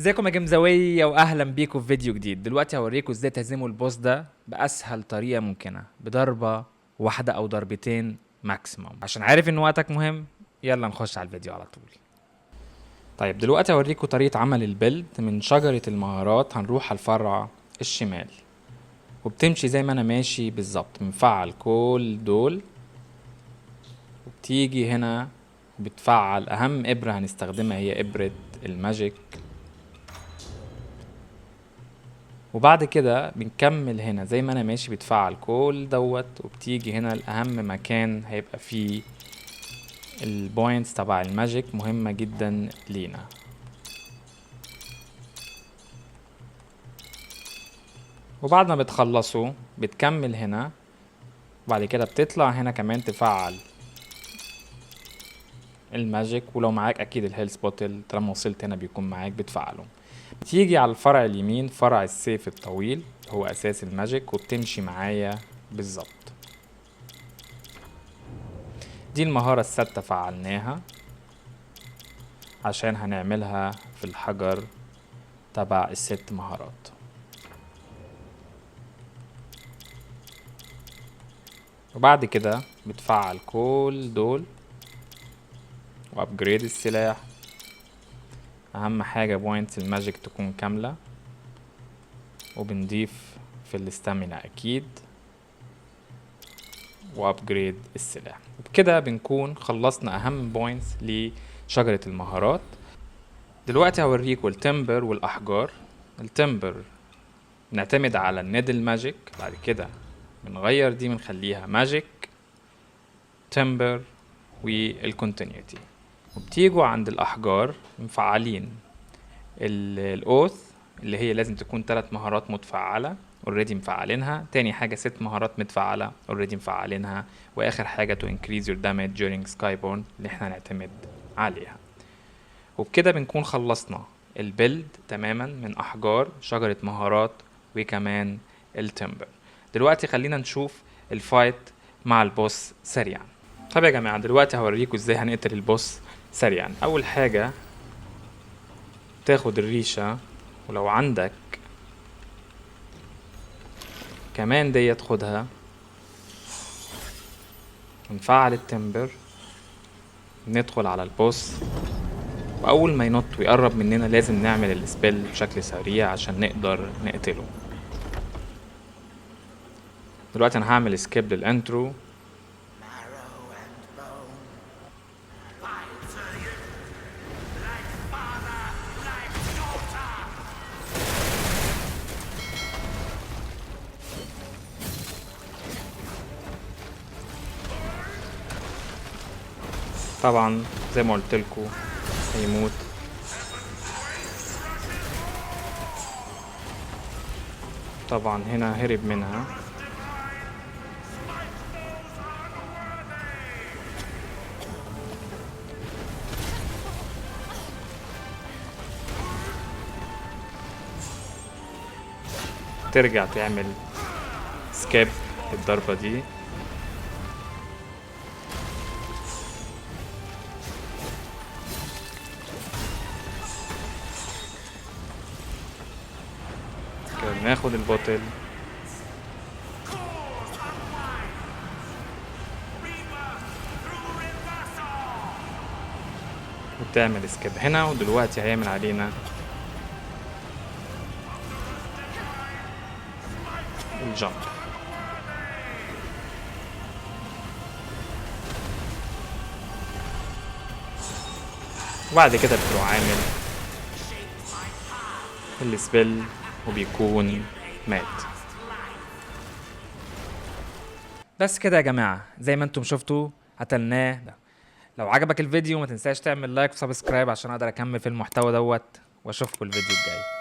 ازيكم يا جمزاوية واهلا بيكم في فيديو جديد. دلوقتي هوريكم ازاي تهزموا البوس ده باسهل طريقة ممكنة بضربة واحدة او ضربتين ماكسيموم. عشان عارف ان وقتك مهم، يلا نخش على الفيديو على طول. طيب دلوقتي هوريكم طريقة عمل البيلد من شجرة المهارات. هنروح على الفرع الشمال وبتمشي زي ما انا ماشي بالظبط، بنفعل كل دول وبتيجي هنا بتفعل اهم ابرة هنستخدمها، هي ابرة الماجيك. وبعد كده بنكمل هنا زي ما انا ماشي بتفعل كل دوت، وبتيجي هنا الاهم مكان هيبقى فيه البوينتس تبع الماجيك، مهمة جدا لينا. وبعد ما بتخلصوا بتكمل هنا، وبعد كده بتطلع هنا كمان تفعل الماجيك، ولو معاك اكيد الهيلث بوتل طالما وصلت هنا بيكون معاك بتفعله. بتيجي على الفرع اليمين فرع السيف الطويل هو اساس الماجيك، وبتمشي معايا بالظبط. دي المهارة السادسة فعلناها عشان هنعملها في الحجر تبع الست مهارات. وبعد كده بتفعل كل دول وابجريد السلاح. اهم حاجة بوينتس الماجيك تكون كاملة، وبنضيف في الاستامينا اكيد، وابجريد السلاح. وبكده بنكون خلصنا اهم بوينتس لشجرة المهارات. دلوقتي هوريكم التمبر والاحجار. التمبر نعتمد على النيدل ماجيك، بعد كده بنغير دي بنخليها ماجيك تمبر والكونتينيوتي. وبتيجوا عند الاحجار مفعلين الاوث اللي هي لازم تكون 3 مهارات متفعلة اوريدي مفعلينها، تاني حاجة 6 مهارات متفعلة اوريدي مفعلينها، واخر حاجة to increase your damage during skyborn اللي احنا نعتمد عليها. وبكده بنكون خلصنا البيلد تماما من احجار شجرة مهارات وكمان التمبر. دلوقتي خلينا نشوف الفايت مع البوس سريعا. طب يا جماعة دلوقتي هوريكم ازاي هنقتل البوس سريعا. اول حاجة تاخد الريشة، ولو عندك كمان دي تاخدها، نفعل التمبر، ندخل على البوس، واول ما ينط ويقرب مننا لازم نعمل السبيل بشكل سريع عشان نقدر نقتله. دلوقتي انا هعمل سكيب للانترو. طبعا زي ما قلت لكم هيموت. طبعا هنا هرب منها. ترجع تعمل سكيب الضربة دي. كده ناخد البوتل وتعمل سكيب هنا، ودلوقتي هيعمل علينا الجامب. وبعد كده بتروح عامل السبيل وبيكون مات. بس كده يا جماعة زي ما انتم شفتوا قتلناه ده. لو عجبك الفيديو ما تنساش تعمل لايك وسبسكرايب عشان اقدر اكمل في المحتوى دوت، واشوفكم الفيديو الجاي.